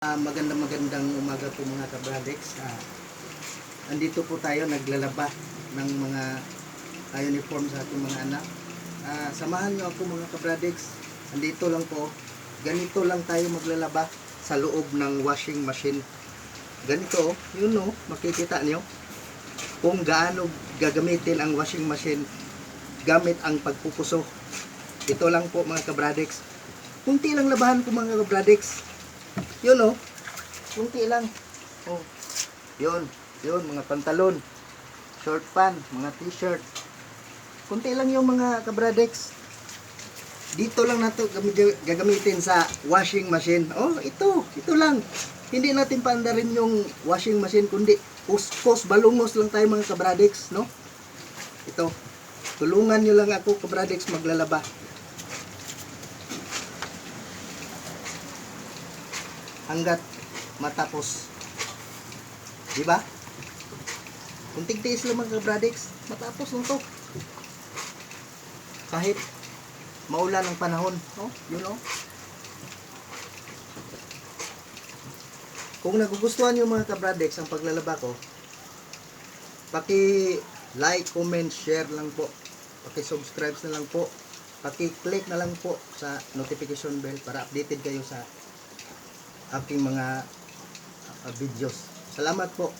Magandang umaga po mga kabradex. Andito po tayo naglalaba ng mga uniform sa ating mga anak. Samahan nyo ako mga kabradex. Andito lang po. Ganito lang tayo maglalaba sa loob ng washing machine. Ganito, yun o, makikita nyo kung gaano gagamitin ang washing machine gamit ang pagpupuso. Ito lang po mga kabradex. Kunti lang labahan ko mga kabradex. Yun o, kunti lang. Oh, yun mga pantalon, short pant, mga t-shirt. Kunti lang yung mga kabradex. Dito lang nato gagamitin sa washing machine. Oh, ito lang. Hindi natin paandarin yung washing machine, kundi kuskus, balungos lang tayo mga kabradex, no? Ito, tulungan nyo lang ako kabradex maglalaba. Hanggat matapos. Diba? Kung tigtiis lang mga kabradex, matapos lang to. Kahit maulan ang panahon. Oh, yun oh. Kung nagugustuhan nyo mga kabradex ang paglalaba ko, paki-like, comment, share lang po. Paki-subscribe na lang po. Paki-click na lang po sa notification bell para updated kayo sa aking mga videos. Salamat po.